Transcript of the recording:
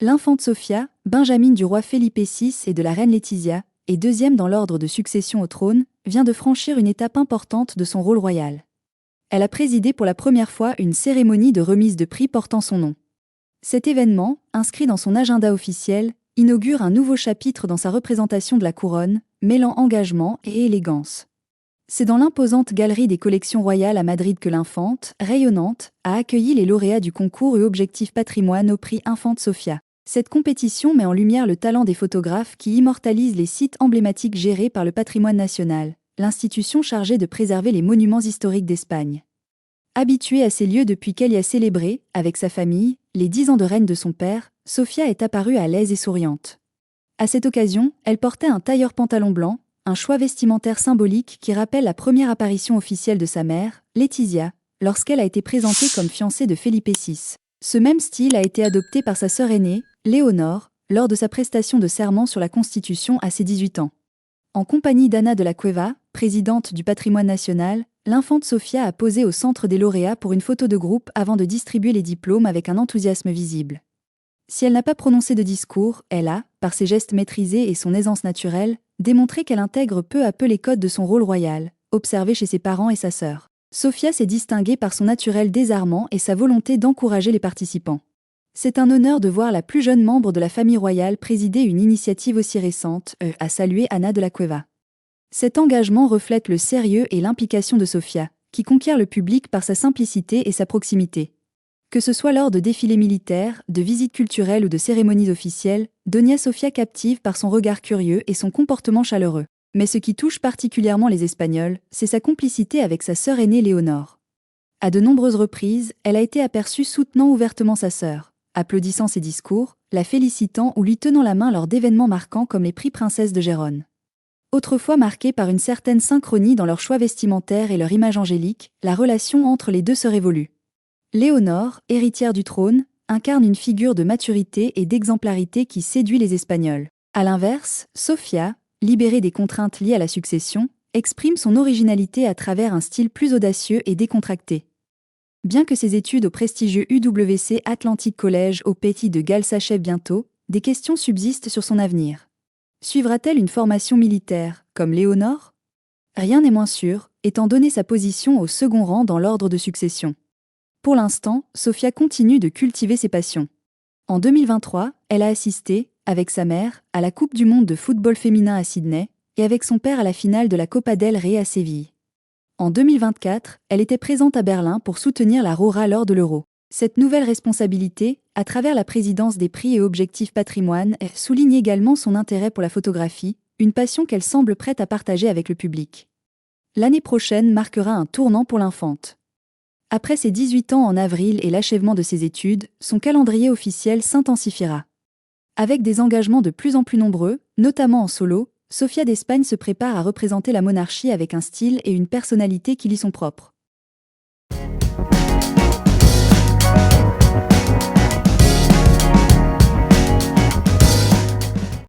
L'infante Sofia, benjamine du roi Felipe VI et de la reine Laetitia, et deuxième dans l'ordre de succession au trône, vient de franchir une étape importante de son rôle royal. Elle a présidé pour la première fois une cérémonie de remise de prix portant son nom. Cet événement, inscrit dans son agenda officiel, inaugure un nouveau chapitre dans sa représentation de la couronne, mêlant engagement et élégance. C'est dans l'imposante galerie des collections royales à Madrid que l'infante, rayonnante, a accueilli les lauréats du concours et objectif patrimoine au prix Infante Sofia. Cette compétition met en lumière le talent des photographes qui immortalisent les sites emblématiques gérés par le Patrimoine national, l'institution chargée de préserver les monuments historiques d'Espagne. Habituée à ces lieux depuis qu'elle y a célébré, avec sa famille, les 10 ans de règne de son père, Sofia est apparue à l'aise et souriante. À cette occasion, elle portait un tailleur pantalon blanc, un choix vestimentaire symbolique qui rappelle la première apparition officielle de sa mère, Laetitia, lorsqu'elle a été présentée comme fiancée de Felipe VI. Ce même style a été adopté par sa sœur aînée, Léonore, lors de sa prestation de serment sur la Constitution à ses 18 ans. En compagnie d'Anna de la Cueva, présidente du Patrimoine national, l'infante Sofia a posé au centre des lauréats pour une photo de groupe avant de distribuer les diplômes avec un enthousiasme visible. Si elle n'a pas prononcé de discours, elle a, par ses gestes maîtrisés et son aisance naturelle, démontré qu'elle intègre peu à peu les codes de son rôle royal, observé chez ses parents et sa sœur. Sofia s'est distinguée par son naturel désarmant et sa volonté d'encourager les participants. C'est un honneur de voir la plus jeune membre de la famille royale présider une initiative aussi récente, a salué Anna de la Cueva. Cet engagement reflète le sérieux et l'implication de Sofia, qui conquiert le public par sa simplicité et sa proximité. Que ce soit lors de défilés militaires, de visites culturelles ou de cérémonies officielles, Doña Sofia captive par son regard curieux et son comportement chaleureux. Mais ce qui touche particulièrement les Espagnols, c'est sa complicité avec sa sœur aînée Léonore. À de nombreuses reprises, elle a été aperçue soutenant ouvertement sa sœur, applaudissant ses discours, la félicitant ou lui tenant la main lors d'événements marquants comme les prix Princesse de Gérone. Autrefois marquée par une certaine synchronie dans leur choix vestimentaire et leur image angélique, la relation entre les deux sœurs évolue. Léonore, héritière du trône, incarne une figure de maturité et d'exemplarité qui séduit les Espagnols. À l'inverse, Sofia, libérée des contraintes liées à la succession, exprime son originalité à travers un style plus audacieux et décontracté. Bien que ses études au prestigieux UWC Atlantic College au Pays de Galles s'achèvent bientôt, des questions subsistent sur son avenir. Suivra-t-elle une formation militaire, comme Léonore ? Rien n'est moins sûr, étant donné sa position au second rang dans l'ordre de succession. Pour l'instant, Sofia continue de cultiver ses passions. En 2023, elle a assisté, avec sa mère, à la Coupe du monde de football féminin à Sydney, et avec son père à la finale de la Copa del Rey à Séville. En 2024, elle était présente à Berlin pour soutenir la Rora lors de l'Euro. Cette nouvelle responsabilité, à travers la présidence des prix et objectifs patrimoine, souligne également son intérêt pour la photographie, une passion qu'elle semble prête à partager avec le public. L'année prochaine marquera un tournant pour l'infante. Après ses 18 ans en avril et l'achèvement de ses études, son calendrier officiel s'intensifiera. Avec des engagements de plus en plus nombreux, notamment en solo, Sofia d'Espagne se prépare à représenter la monarchie avec un style et une personnalité qui lui sont propres.